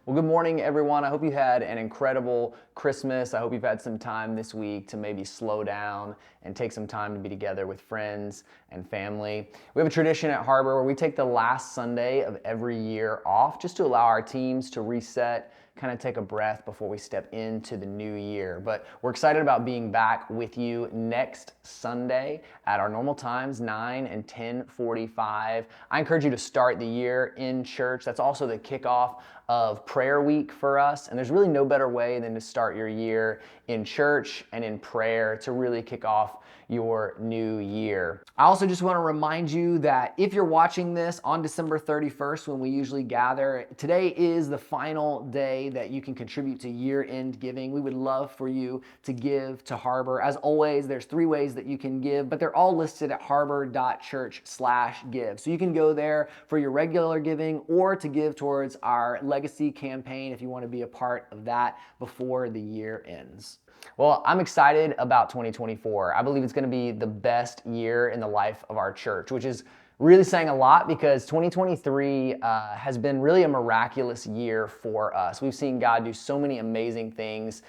Well, good morning, everyone. I hope you had an incredible Christmas. I hope you've had some time this week to maybe slow down and take some time to be together with friends and family. We have a tradition at Harbor where we take the last Sunday of every year off just to allow our teams to reset, kind of take a breath before we step into the new year. But we're excited about being back with you next Sunday at our normal times, 9 and 10:45. I encourage you to start the year in church. That's also the kickoff of prayer week for us, and there's really no better way than to start your year in church and in prayer to really kick off your new year. I also just want to remind you that if you're watching this on December 31st when we usually gather, today is the final day that you can contribute to year-end giving. We would love for you to give to Harbor. As always, there's 3 ways that you can give, but they're all listed at harbor.church/give. So you can go there for your regular giving or to give towards our legacy campaign if you want to be a part of that before the year ends. Well, I'm excited about 2024. I believe it's going to be the best year in the life of our church, which is really saying a lot because 2023 has been really a miraculous year for us. We've seen God do so many amazing things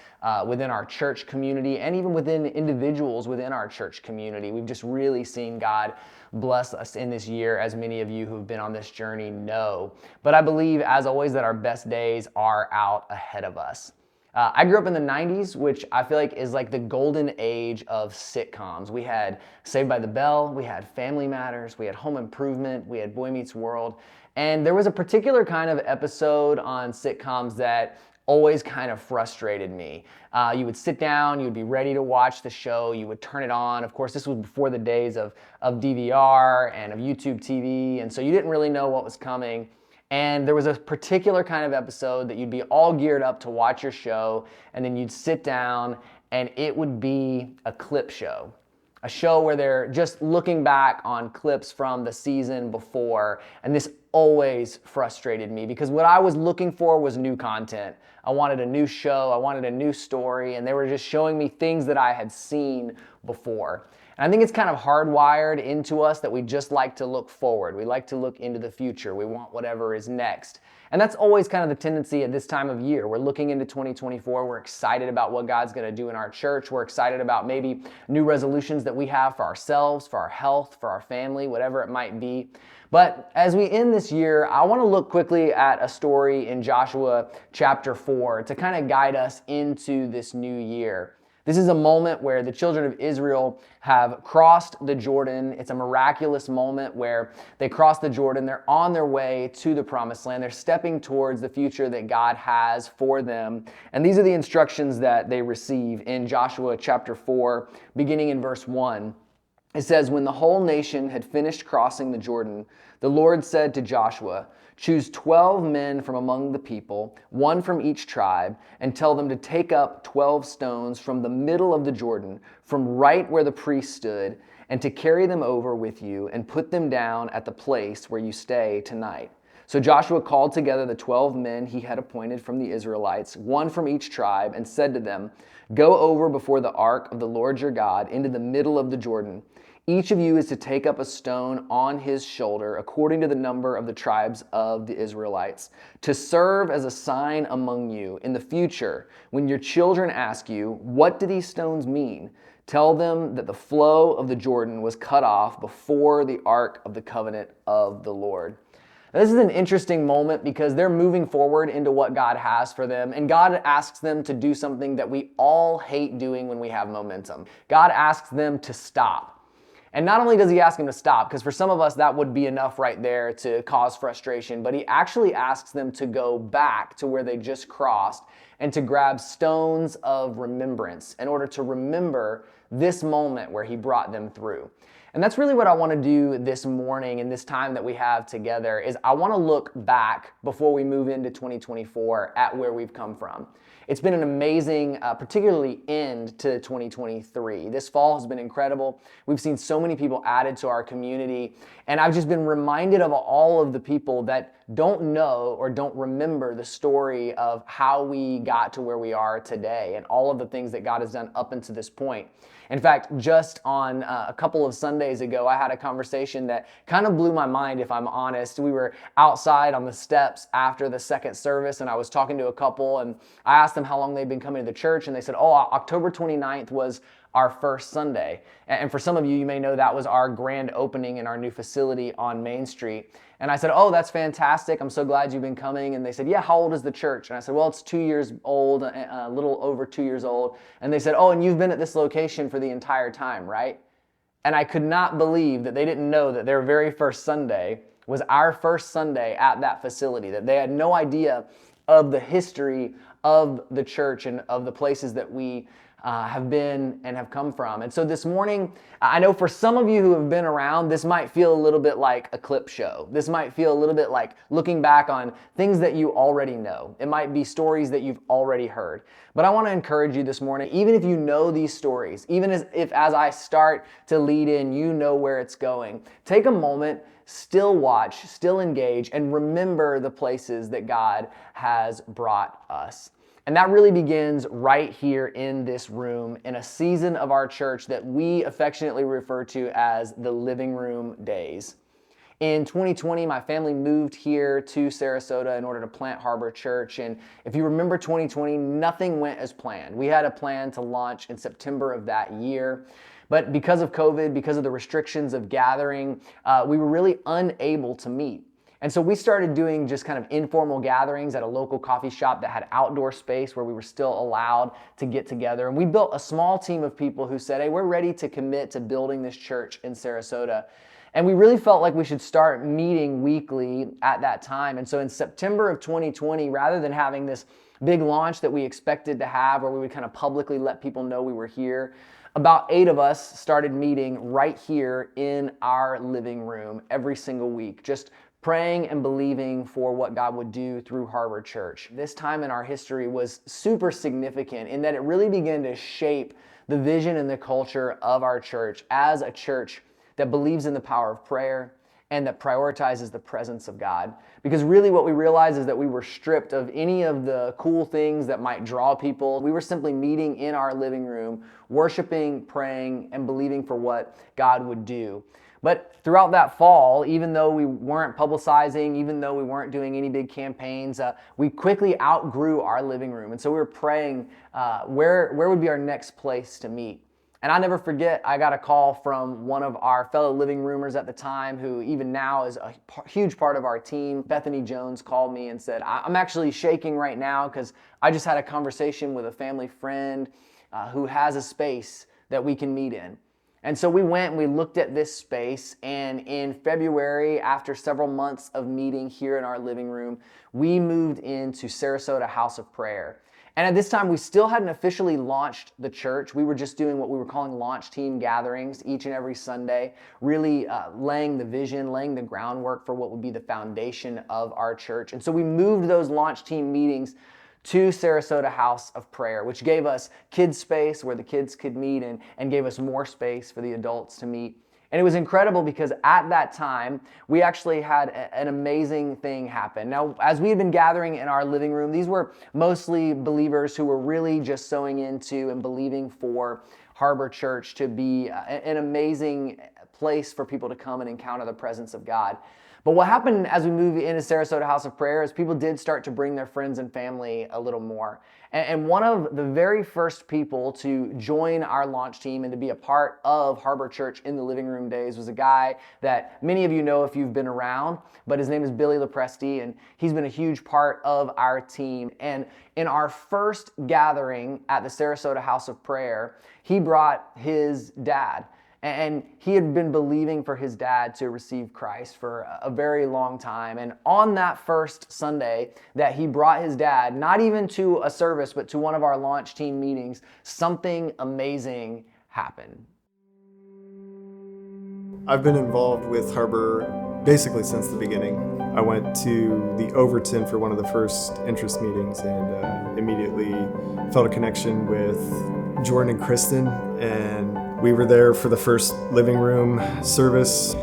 within our church community and even within individuals within our church community. We've just really seen God bless us in this year, as many of you who've been on this journey know. But I believe, as always, that our best days are out ahead of us. I grew up in the 90s, which I feel like is like the golden age of sitcoms. We had Saved by the Bell, we had Family Matters, we had Home Improvement, we had Boy Meets World, and there was a particular kind of episode on sitcoms that always kind of frustrated me. You would sit down, you would be ready to watch the show, you would turn it on. Of course, this was before the days of DVR and of YouTube TV, and so you didn't really know what was coming. And there was a particular kind of episode that you'd be all geared up to watch your show, and then you'd sit down and it would be a clip show. A show where they're just looking back on clips from the season before, and this always frustrated me because what I was looking for was new content. I wanted a new show, I wanted a new story, and they were just showing me things that I had seen before. And I think it's kind of hardwired into us that we just like to look forward. We like to look into the future. We want whatever is next. And that's always kind of the tendency at this time of year. We're looking into 2024. We're excited about what God's going to do in our church. We're excited about maybe new resolutions that we have for ourselves, for our health, for our family, whatever it might be. But as we end this year, I want to look quickly at a story in Joshua chapter 4 to kind of guide us into this new year. This is a moment where the children of Israel have crossed the Jordan. It's a miraculous moment where they cross the Jordan. They're on their way to the promised land. They're stepping towards the future that God has for them. And these are the instructions that they receive in Joshua chapter 4, beginning in verse 1. It says, "When the whole nation had finished crossing the Jordan, the Lord said to Joshua, 'Choose 12 men from among the people, 1 from each tribe, and tell them to take up 12 stones from the middle of the Jordan, from right where the priest stood, and to carry them over with you and put them down at the place where you stay tonight.' So Joshua called together the 12 men he had appointed from the Israelites, 1 from each tribe, and said to them, 'Go over before the ark of the Lord your God into the middle of the Jordan. Each of you is to take up a stone on his shoulder, according to the number of the tribes of the Israelites, to serve as a sign among you. In the future, when your children ask you, what do these stones mean? Tell them that the flow of the Jordan was cut off before the ark of the covenant of the Lord.'" Now, this is an interesting moment because they're moving forward into what God has for them, and God asks them to do something that we all hate doing when we have momentum. God asks them to stop. And not only does he ask them to stop, because for some of us that would be enough right there to cause frustration, but he actually asks them to go back to where they just crossed and to grab stones of remembrance in order to remember this moment where he brought them through. And that's really what I want to do this morning in this time that we have together is I want to look back before we move into 2024 at where we've come from. It's been an amazing, particularly end to 2023. This fall has been incredible. We've seen so many people added to our community, and I've just been reminded of all of the people that don't know or don't remember the story of how we got to where we are today and all of the things that God has done up until this point. In fact, just on a couple of Sundays ago, I had a conversation that kind of blew my mind, if I'm honest. We were outside on the steps after the second service, and I was talking to a couple, and I asked them how long they'd been coming to the church, and they said, October 29th was our first Sunday. And for some of you, you may know that was our grand opening in our new facility on Main Street. And I said, oh, that's fantastic. I'm so glad you've been coming. And they said, yeah, how old is the church? And I said, well, it's 2 years old, a little over 2 years old. And they said, oh, and you've been at this location for the entire time, right? And I could not believe that they didn't know that their very first Sunday was our first Sunday at that facility, that they had no idea of the history of the church and of the places that we have been and have come from. And so this morning, I know for some of you who have been around, this might feel a little bit like a clip show. This might feel a little bit like looking back on things that you already know. It might be stories that you've already heard. But I want to encourage you this morning, even if you know these stories, even if as I start to lead in, you know where it's going, take a moment, still watch, still engage, and remember the places that God has brought us. And that really begins right here in this room in a season of our church that we affectionately refer to as the living room days. In 2020, my family moved here to Sarasota in order to plant Harbor Church. And if you remember 2020, nothing went as planned. We had a plan to launch in September of that year. But because of COVID, because of the restrictions of gathering, we were really unable to meet. And so we started doing just kind of informal gatherings at a local coffee shop that had outdoor space where we were still allowed to get together. And we built a small team of people who said, hey, we're ready to commit to building this church in Sarasota. And we really felt like we should start meeting weekly at that time. And so in September of 2020, rather than having this big launch that we expected to have where we would kind of publicly let people know we were here, about 8 of us started meeting right here in our living room every single week, just praying and believing for what God would do through Harbor Church. This time in our history was super significant in that it really began to shape the vision and the culture of our church as a church that believes in the power of prayer and that prioritizes the presence of God. Because really what we realized is that we were stripped of any of the cool things that might draw people. We were simply meeting in our living room, worshiping, praying, and believing for what God would do. But throughout that fall, even though we weren't publicizing, even though we weren't doing any big campaigns, we quickly outgrew our living room. And so we were praying where would be our next place to meet. And I never forget, I got a call from one of our fellow living roomers at the time, who even now is a huge part of our team. Bethany Jones called me and said, I'm actually shaking right now because I just had a conversation with a family friend who has a space that we can meet in. And so we went and we looked at this space, and in February, after several months of meeting here in our living room, we moved into Sarasota House of Prayer. And at this time, we still hadn't officially launched the church. We were just doing what we were calling launch team gatherings each and every Sunday, really laying the vision, laying the groundwork for what would be the foundation of our church. And so we moved those launch team meetings to Sarasota House of Prayer, which gave us kids space where the kids could meet and gave us more space for the adults to meet. And it was incredible because at that time, we actually had an amazing thing happen. Now, as we had been gathering in our living room, these were mostly believers who were really just sowing into and believing for Harbor Church to be an amazing place for people to come and encounter the presence of God. But what happened as we moved into Sarasota House of Prayer is people did start to bring their friends and family a little more. And one of the very first people to join our launch team and to be a part of Harbor Church in the living room days was a guy that many of you know if you've been around, but his name is Billy Lopresti, and he's been a huge part of our team. And in our first gathering at the Sarasota House of Prayer, he brought his dad. And he had been believing for his dad to receive Christ for a very long time. And on that first Sunday that he brought his dad, not even to a service, but to one of our launch team meetings, something amazing happened. I've been involved with Harbor basically since the beginning. I went to the Overton for one of the first interest meetings and immediately felt a connection with Jordan and Kristen, and we were there for the first living room service.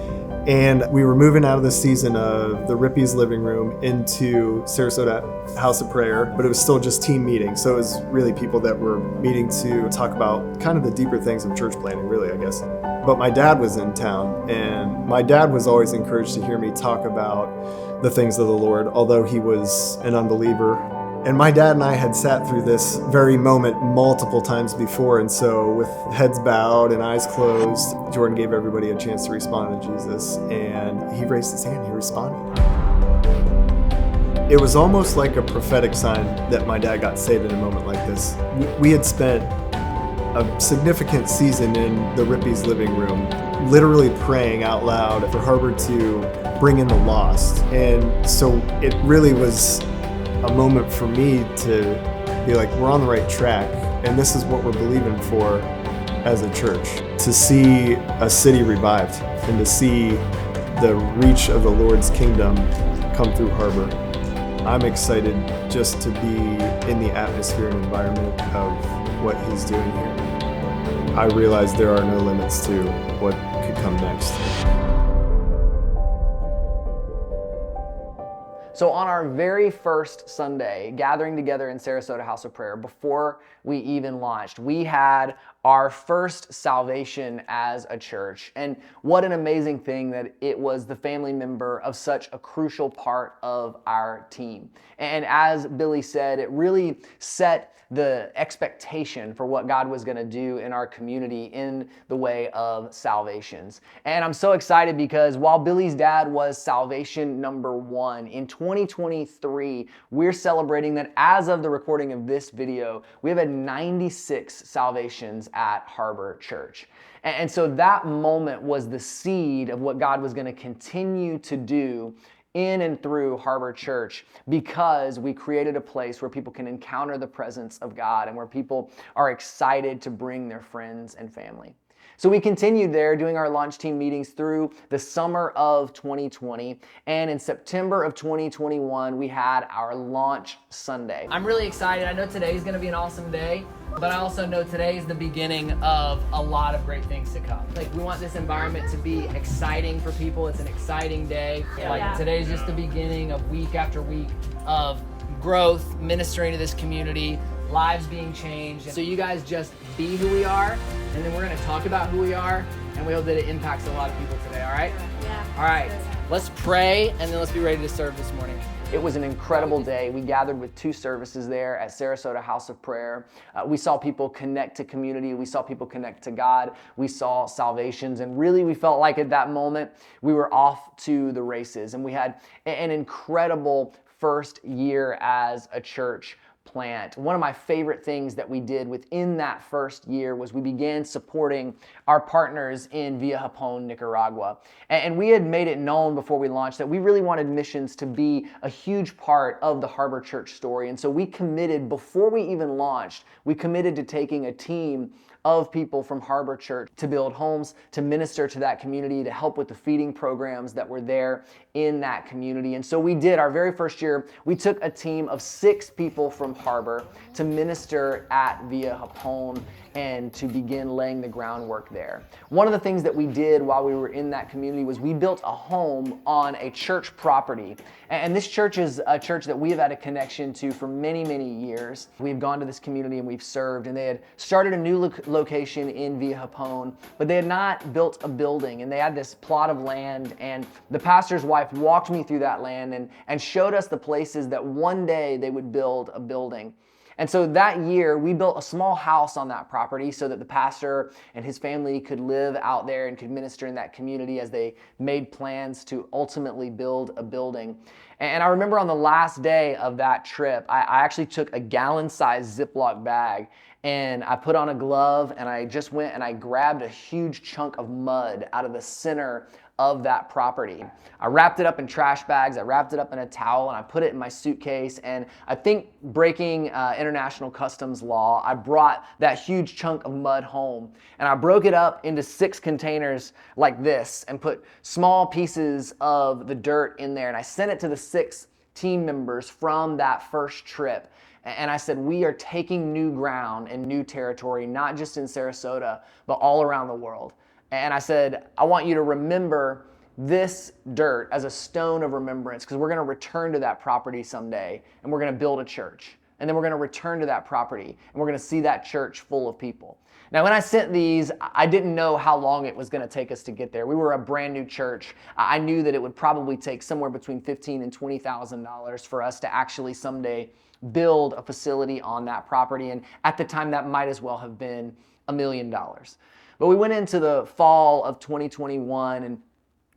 And we were moving out of the season of the Rippey's living room into Sarasota House of Prayer, but it was still just team meeting. So it was really people that were meeting to talk about kind of the deeper things of church planting, really, I guess. But my dad was in town, and my dad was always encouraged to hear me talk about the things of the Lord, although he was an unbeliever. And my dad and I had sat through this very moment multiple times before, and so with heads bowed and eyes closed, Jordan gave everybody a chance to respond to Jesus, and he raised his hand, he responded. It was almost like a prophetic sign that my dad got saved in a moment like this. We had spent a significant season in the Rippey's living room, literally praying out loud for Harbor to bring in the lost. And so it really was a moment for me to be like, we're on the right track, and this is what we're believing for as a church. To see a city revived and to see the reach of the Lord's kingdom come through Harbor. I'm excited just to be in the atmosphere and environment of what he's doing here. I realize there are no limits to what could come next. So on our very first Sunday, gathering together in Sarasota House of Prayer, before we even launched, we had our first salvation as a church. And what an amazing thing that it was the family member of such a crucial part of our team. And as Billy said, it really set the expectation for what God was going to do in our community in the way of salvations. And I'm so excited because while Billy's dad was salvation number 1, in 2023, we're celebrating that as of the recording of this video, we have had 96 salvations at Harbor Church. And so that moment was the seed of what God was going to continue to do in and through Harbor Church, because we created a place where people can encounter the presence of God and where people are excited to bring their friends and family. So we continued there doing our launch team meetings through the summer of 2020, and in September of 2021, we had our launch Sunday. I'm really excited. I know today's gonna be an awesome day, but I also know today is the beginning of a lot of great things to come. Like, we want this environment to be exciting for people. It's an exciting day. Today's just the beginning of week after week of growth, ministering to this community, lives being changed. So you guys just be who we are, and then we're gonna talk about who we are, and we hope that it impacts a lot of people today, all right? Yeah. All right, let's pray, and then let's be ready to serve this morning. It was an incredible day. We gathered with 2 services there at Sarasota House of Prayer. We saw people connect to community. We saw people connect to God. We saw salvations. And really, we felt like at that moment, we were off to the races. And we had an incredible first year as a church plant. One of my favorite things that we did within that first year was we began supporting our partners in Villa Japón, Nicaragua. And we had made it known before we launched that we really wanted missions to be a huge part of the Harbor Church story. And so we committed, before we even launched, we committed to taking a team of people from Harbor Church to build homes, to minister to that community, to help with the feeding programs that were there in that community. And so we did. Our very first year, we took a team of 6 people from Harbor to minister at Villa Japón and to begin laying the groundwork there. One of the things that we did while we were in that community was we built a home on a church property. And this church is a church that we have had a connection to for many, many years. We've gone to this community and we've served, and they had started a new location in Villa Japón, but they had not built a building, and they had this plot of land, and the pastor's wife walked me through that land and showed us the places that one day they would build a building. And so that year, we built a small house on that property so that the pastor and his family could live out there and could minister in that community as they made plans to ultimately build a building. And I remember on the last day of that trip, I actually took a gallon-sized Ziploc bag and I put on a glove, and I just went and I grabbed a huge chunk of mud out of the center of that property. I wrapped it up in trash bags, I wrapped it up in a towel, and I put it in my suitcase. And I think, breaking international customs law, I brought that huge chunk of mud home, and I broke it up into 6 containers like this and put small pieces of the dirt in there, and I sent it to the 6 team members from that first trip. And I said, we are taking new ground and new territory, not just in Sarasota, but all around the world. And I said, I want you to remember this dirt as a stone of remembrance, because we're going to return to that property someday and we're going to build a church. And then we're going to return to that property and we're going to see that church full of people. Now, when I sent these, I didn't know how long it was going to take us to get there. We were a brand new church. I knew that it would probably take somewhere between $15,000 and $20,000 for us to actually someday build a facility on that property. And at the time, that might as well have been $1 million. But we went into the fall of 2021 and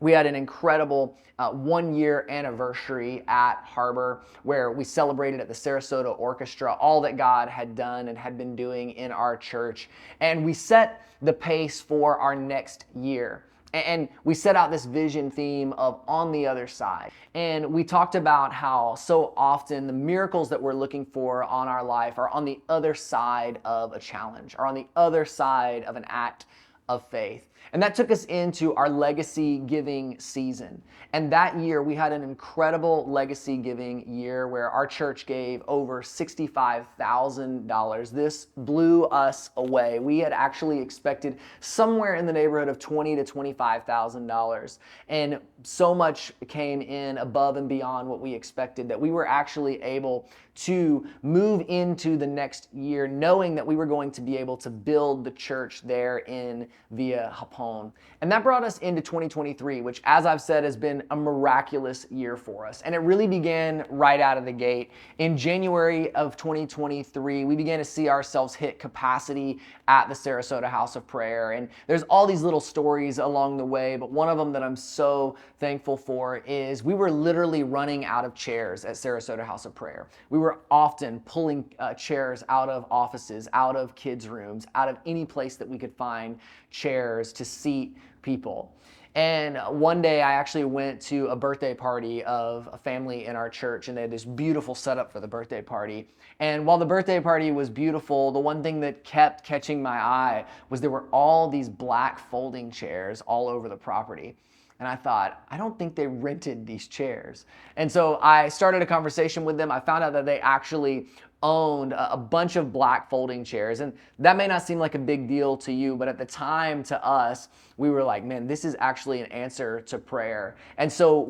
we had an incredible 1-year anniversary at Harbor where we celebrated at the Sarasota Orchestra all that God had done and had been doing in our church. And we set the pace for our next year. And we set out this vision theme of on the other side. And we talked about how so often the miracles that we're looking for on our life are on the other side of a challenge, or on the other side of an act of faith. And that took us into our legacy giving season. And that year we had an incredible legacy giving year where our church gave over $65,000. This blew us away. We had actually expected somewhere in the neighborhood of $20,000 to $25,000. And so much came in above and beyond what we expected that we were actually able to move into the next year knowing that we were going to be able to build the church there in Via Japón. And that brought us into 2023, which, as I've said, has been a miraculous year for us. And it really began right out of the gate. In January of 2023, we began to see ourselves hit capacity at the Sarasota House of Prayer. And there's all these little stories along the way, but one of them that I'm so thankful for is we were literally running out of chairs at Sarasota House of Prayer. We were often pulling chairs out of offices, out of kids' rooms, out of any place that we could find chairs to seat people. And one day I actually went to a birthday party of a family in our church, and they had this beautiful setup for the birthday party. And while the birthday party was beautiful, the one thing that kept catching my eye was there were all these black folding chairs all over the property. And I thought, I don't think they rented these chairs. And so I started a conversation with them. I found out that they actually owned a bunch of black folding chairs. And that may not seem like a big deal to you, but at the time to us, we were like, man, this is actually an answer to prayer. And so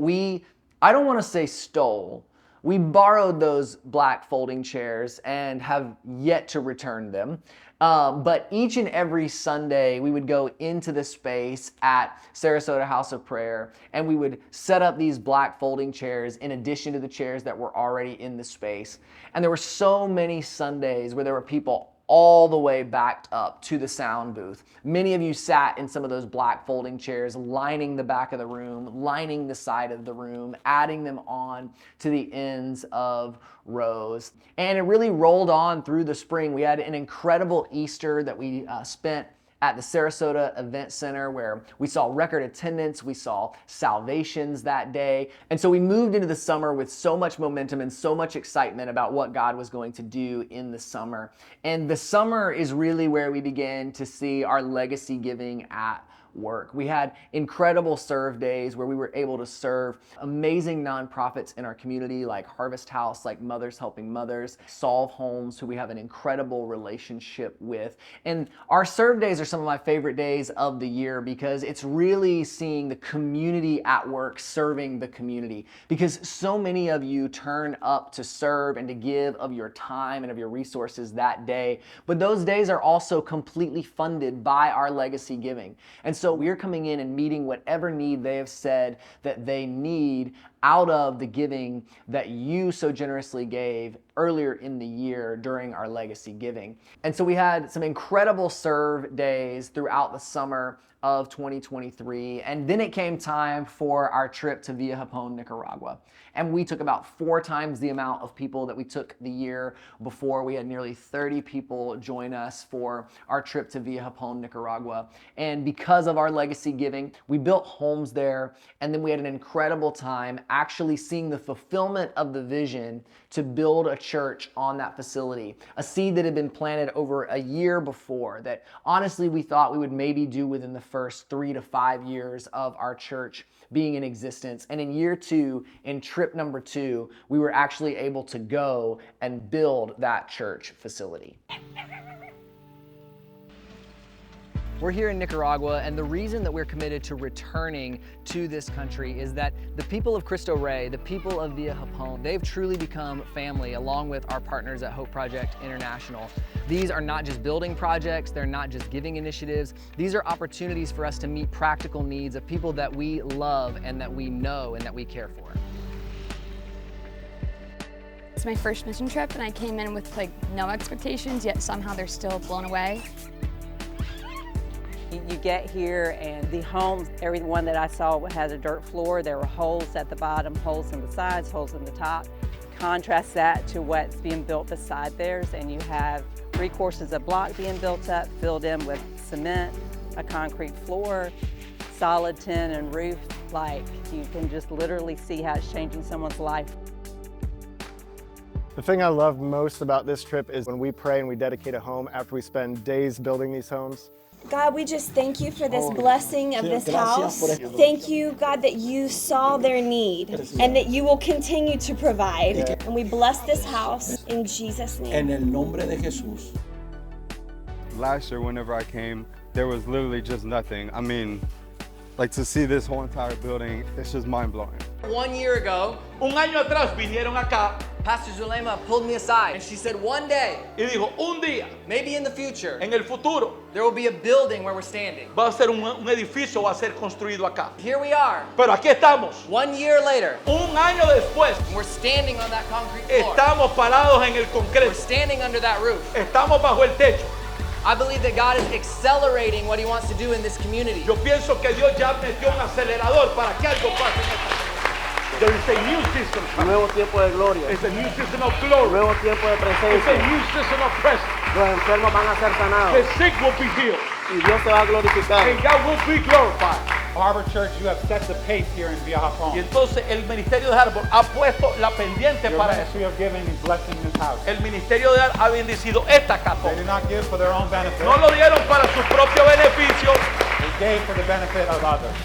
I don't want to say stole, we borrowed those black folding chairs and have yet to return them. But each and every Sunday, we would go into the space at Sarasota House of Prayer, and we would set up these black folding chairs in addition to the chairs that were already in the space. And there were so many Sundays where there were people all the way backed up to the sound booth. Many of you sat in some of those black folding chairs, lining the back of the room, lining the side of the room, adding them on to the ends of rows. And it really rolled on through the spring. We had an incredible Easter that we spent at the Sarasota Event Center where we saw record attendance, we saw salvations that day. And so we moved into the summer with so much momentum and so much excitement about what God was going to do in the summer. And the summer is really where we began to see our legacy giving at work. We had incredible serve days where we were able to serve amazing nonprofits in our community like Harvest House, like Mothers Helping Mothers, Solve Homes, who we have an incredible relationship with. And our serve days are some of my favorite days of the year because it's really seeing the community at work serving the community. Because so many of you turn up to serve and to give of your time and of your resources that day. But those days are also completely funded by our legacy giving. And so we're coming in and meeting whatever need they have said that they need out of the giving that you so generously gave earlier in the year during our legacy giving. And so we had some incredible serve days throughout the summer of 2023. And then it came time for our trip to Via Japón, Nicaragua. And we took about 4 times the amount of people that we took the year before. We had nearly 30 people join us for our trip to Via Japón, Nicaragua. And because of our legacy giving, we built homes there. And then we had an incredible time actually seeing the fulfillment of the vision to build a church on that facility. A seed that had been planted over a year before that honestly we thought we would maybe do within the first 3 to 5 years of our church being in existence. And in year 2, in trip number 2, we were actually able to go and build that church facility. We're here in Nicaragua, and the reason that we're committed to returning to this country is that the people of Cristo Rey, the people of Villa Japón, they've truly become family along with our partners at Hope Project International. These are not just building projects, they're not just giving initiatives. These are opportunities for us to meet practical needs of people that we love and that we know and that we care for. It's my first mission trip, and I came in with no expectations, yet somehow they're still blown away. You get here and the homes, every one that I saw has a dirt floor. There were holes at the bottom, holes in the sides, holes in the top. Contrast that to what's being built beside theirs, and you have 3 courses of block being built up, filled in with cement, a concrete floor, solid tin and roof. Like, you can just literally see how it's changing someone's life. The thing I love most about this trip is when we pray and we dedicate a home after we spend days building these homes. God, we just thank you for this blessing of this house. Thank you, God, that you saw their need and that you will continue to provide. And we bless this house in Jesus' name. En el nombre de Jesús. Last year, whenever I came, there was literally just nothing. I mean, like, to see this whole entire building, it's just mind-blowing. 1 year ago, Un año atrás vinieron acá Pastor Zulema pulled me aside and she said, one day, y dijo, un día, maybe in the future, en el futuro, there will be a building where we're standing. va a ser un edificio, va a ser construido acá. Here we are, Pero aquí estamos. 1 year later, Un año después, and we're standing on that concrete floor. estamos parados en el We're concreto. standing under that roof. Estamos bajo el techo. I believe that God is accelerating what He wants to do in this community. Yo pienso que Dios ya metió un acelerador para que algo pase en esta. There is a new season. Nuevo tiempo de gloria, It's a new season of glory. nuevo tiempo de It's a presencia. new season of presence. Los enfermos van a ser The sanados sick will be healed. y Dios se va a glorificar. And God will be glorified. Harbor Church, you have set the pace here in Villa Y Japón. entonces el ministerio de Harbor ha puesto la pendiente Your para eso. ministry of giving is blessing this house. El ministerio de Dar ha bendecido esta casa. They did not give for their own benefit. No lo dieron para su propio beneficio. They gave for the benefit of others.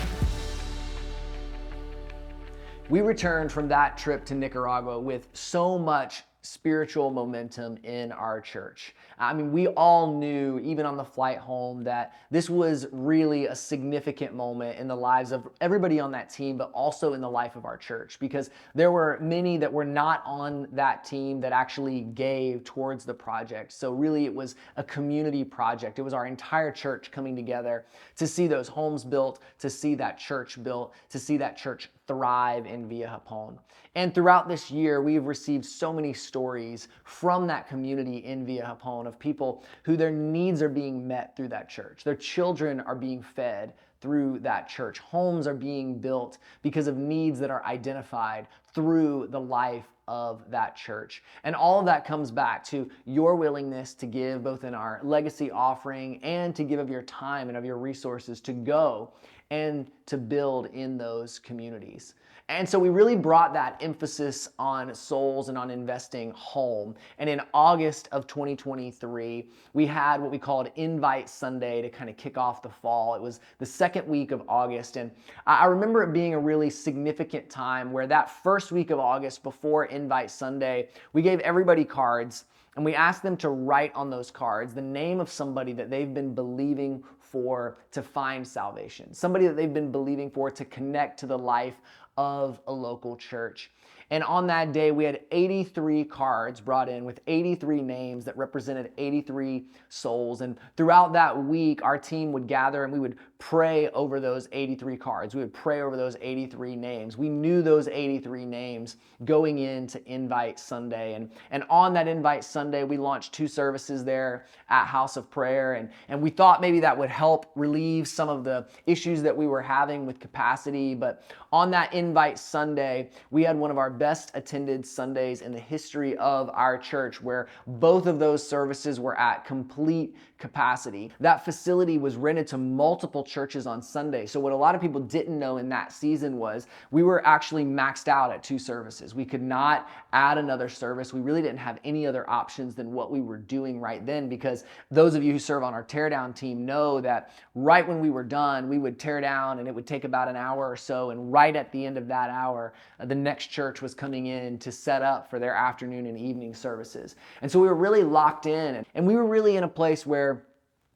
We returned from that trip to Nicaragua with so much spiritual momentum in our church. I mean, we all knew, even on the flight home, that this was really a significant moment in the lives of everybody on that team, but also in the life of our church, because there were many that were not on that team that actually gave towards the project. So really, it was a community project. It was our entire church coming together to see those homes built, to see that church built, to see that church thrive in Villa Japón. And throughout this year, we've received so many stories from that community in Villa Japón of people who their needs are being met through that church. Their children are being fed through that church. Homes are being built because of needs that are identified through the life of that church. And all of that comes back to your willingness to give both in our legacy offering and to give of your time and of your resources to go and to build in those communities. And so we really brought that emphasis on souls and on investing home. And in August of 2023, we had what we called Invite Sunday to kind of kick off the fall. It was the second week of August. And I remember it being a really significant time where that first week of August before Invite Sunday, we gave everybody cards and we asked them to write on those cards the name of somebody that they've been believing for to find salvation, somebody that they've been believing for to connect to the life of a local church. And on that day, we had 83 cards brought in with 83 names that represented 83 souls. And throughout that week, our team would gather and we would pray over those 83 cards. We would pray over those 83 names. We knew those 83 names going into Invite Sunday. And on that Invite Sunday, we launched 2 services there at House of Prayer. And we thought maybe that would help relieve some of the issues that we were having with capacity. But on that Invite Sunday, we had one of our best attended Sundays in the history of our church, where both of those services were at complete capacity. That facility was rented to multiple churches on Sunday. So what a lot of people didn't know in that season was we were actually maxed out at 2 services. We could not add another service. We really didn't have any other options than what we were doing right then, because those of you who serve on our teardown team know that right when we were done, we would tear down and it would take about an hour or so. And right at the end of that hour, the next church was coming in to set up for their afternoon and evening services. And so we were really locked in, and we were really in a place where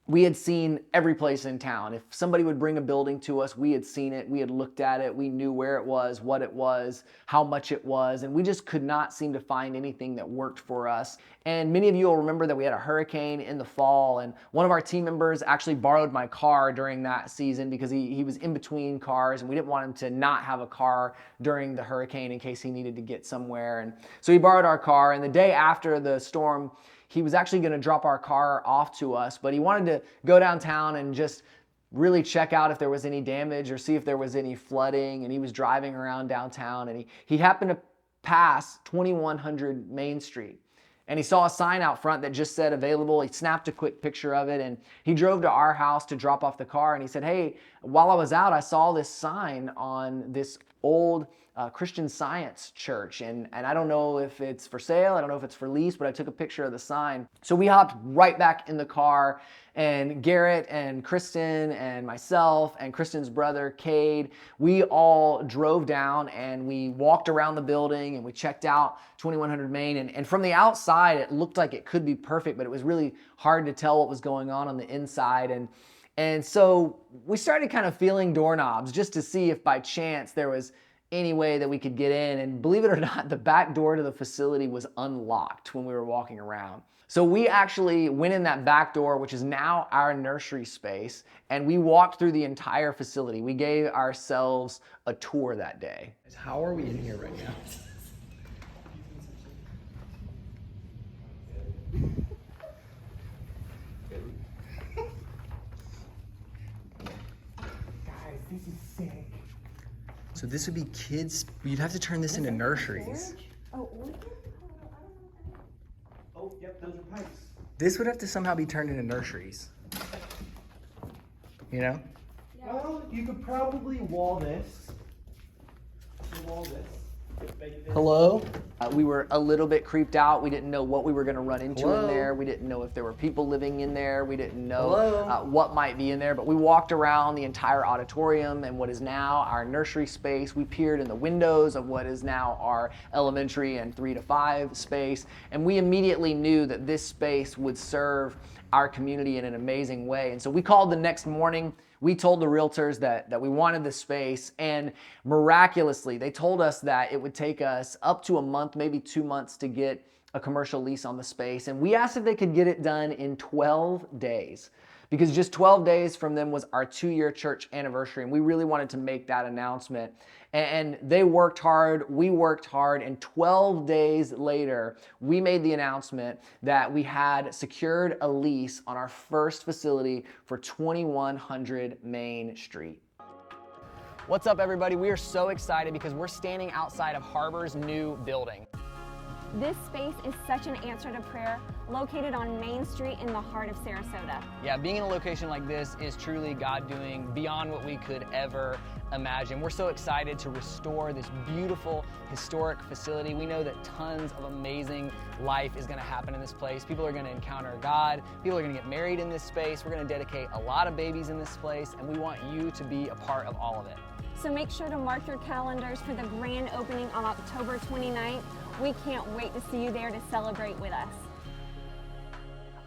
we had seen every place in town. If somebody would bring a building to us, we had seen it, we had looked at it, we knew where it was, what it was, how much it was, and we just could not seem to find anything that worked for us. And many of you will remember that we had a hurricane in the fall, and one of our team members actually borrowed my car during that season because he was in between cars, and we didn't want him to not have a car during the hurricane in case he needed to get somewhere. And so he borrowed our car, and the day after the storm, he was actually going to drop our car off to us, but he wanted to go downtown and just really check out if there was any damage or see if there was any flooding. And he was driving around downtown, and he happened to pass 2100 Main Street. And he saw a sign out front that just said available. He snapped a quick picture of it, and he drove to our house to drop off the car. And he said, hey, while I was out, I saw this sign on this old Christian Science church. And I don't know if it's for sale. I don't know if it's for lease, but I took a picture of the sign. So we hopped right back in the car, and Garrett and Kristen and myself and Kristen's brother, Cade, we all drove down and we walked around the building and we checked out 2100 Main. And from the outside, it looked like it could be perfect, but it was really hard to tell what was going on the inside. And so we started kind of feeling doorknobs just to see if by chance there was any way that we could get in. And believe it or not, the back door to the facility was unlocked when we were walking around. So we actually went in that back door, which is now our nursery space, and we walked through the entire facility. We gave ourselves a tour that day. How are we in here right now? Guys, this is sick. So this would be kids, you'd have to turn this into nurseries. Oh, yep, those are pipes. This would have to somehow be turned into nurseries. You know? Well, you could probably wall this. Wall this. Hello? We were a little bit creeped out. We didn't know what we were going to run into in there. We didn't know if there were people living in there. We didn't know what might be in there. But we walked around the entire auditorium and what is now our nursery space. We peered in the windows of what is now our elementary and 3 to 5 space. And we immediately knew that this space would serve our community in an amazing way. And so we called the next morning. We told the realtors that we wanted the space, and miraculously, they told us that it would take us up to a month, maybe 2 months to get a commercial lease on the space. And we asked if they could get it done in 12 days. Because just 12 days from them was our 2-year church anniversary, and we really wanted to make that announcement. And they worked hard, we worked hard, and 12 days later, we made the announcement that we had secured a lease on our first facility for 2100 Main Street. What's up, everybody? We are so excited because we're standing outside of Harbor's new building. This space is such an answer to prayer, located on Main Street in the heart of Sarasota. Yeah, being in a location like this is truly God doing beyond what we could ever imagine. We're so excited to restore this beautiful, historic facility. We know that tons of amazing life is going to happen in this place. People are going to encounter God. People are going to get married in this space. We're going to dedicate a lot of babies in this place, and we want you to be a part of all of it. So make sure to mark your calendars for the grand opening on October 29th. We can't wait to see you there to celebrate with us.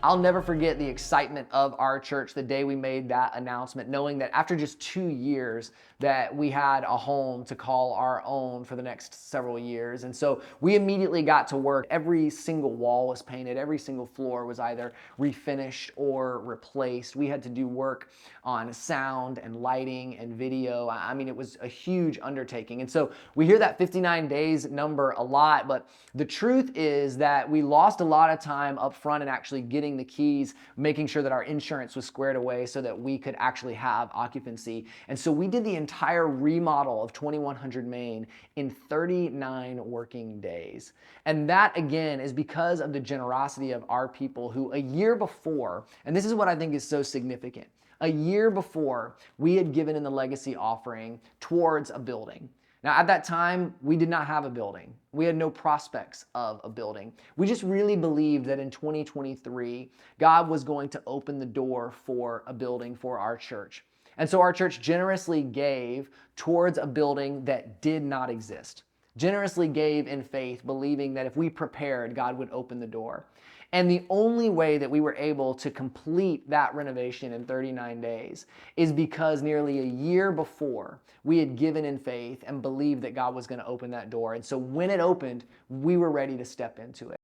I'll never forget the excitement of our church the day we made that announcement, knowing that after just 2 years that we had a home to call our own for the next several years. And so we immediately got to work. Every single wall was painted. Every single floor was either refinished or replaced. We had to do work on sound and lighting and video. I mean, it was a huge undertaking. And so we hear that 59 days number a lot, but the truth is that we lost a lot of time up front in actually getting the keys, making sure that our insurance was squared away so that we could actually have occupancy. And so we did the entire remodel of 2100 Main in 39 working days. And that, again, is because of the generosity of our people who a year before, and this is what I think is so significant, a year before we had given in the legacy offering towards a building. Now, at that time, we did not have a building. We had no prospects of a building. We just really believed that in 2023, God was going to open the door for a building for our church. And so our church generously gave towards a building that did not exist. generously gave in faith, believing that if we prepared, God would open the door. And the only way that we were able to complete that renovation in 39 days is because nearly a year before, we had given in faith and believed that God was going to open that door. And so when it opened, we were ready to step into it.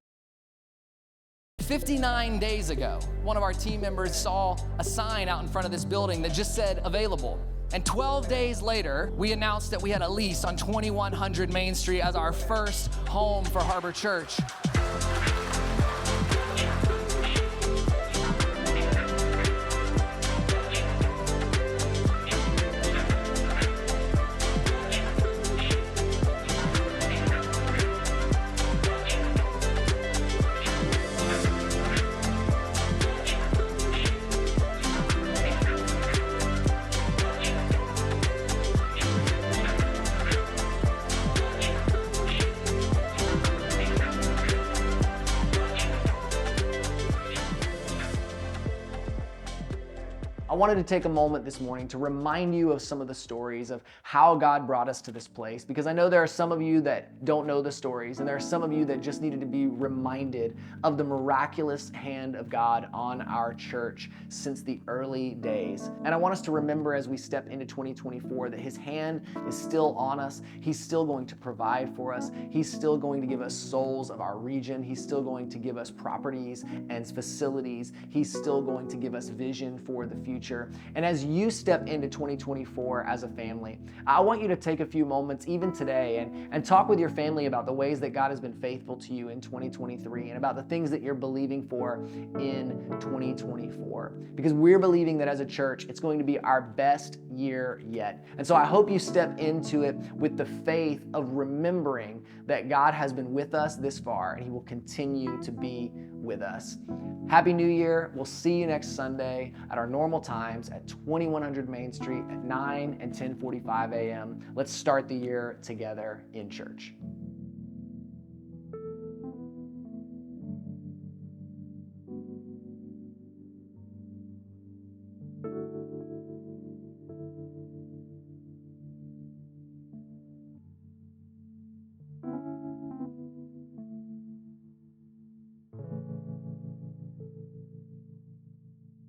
59 days ago, one of our team members saw a sign out in front of this building that just said available. And 12 days later, we announced that we had a lease on 2100 Main Street as our first home for Harbor Church. I wanted to take a moment this morning to remind you of some of the stories of how God brought us to this place, because I know there are some of you that don't know the stories, and there are some of you that just needed to be reminded of the miraculous hand of God on our church since the early days. And I want us to remember as we step into 2024 that His hand is still on us. He's still going to provide for us. He's still going to give us souls of our region. He's still going to give us properties and facilities. He's still going to give us vision for the future. And as you step into 2024 as a family, I want you to take a few moments even today and talk with your family about the ways that God has been faithful to you in 2023 and about the things that you're believing for in 2024. Because we're believing that as a church, it's going to be our best year yet. And so I hope you step into it with the faith of remembering that God has been with us this far and He will continue to be with us. Happy New Year. We'll see you next Sunday at our normal times at 2100 Main Street at 9 and 10:45 a.m. Let's start the year together in church.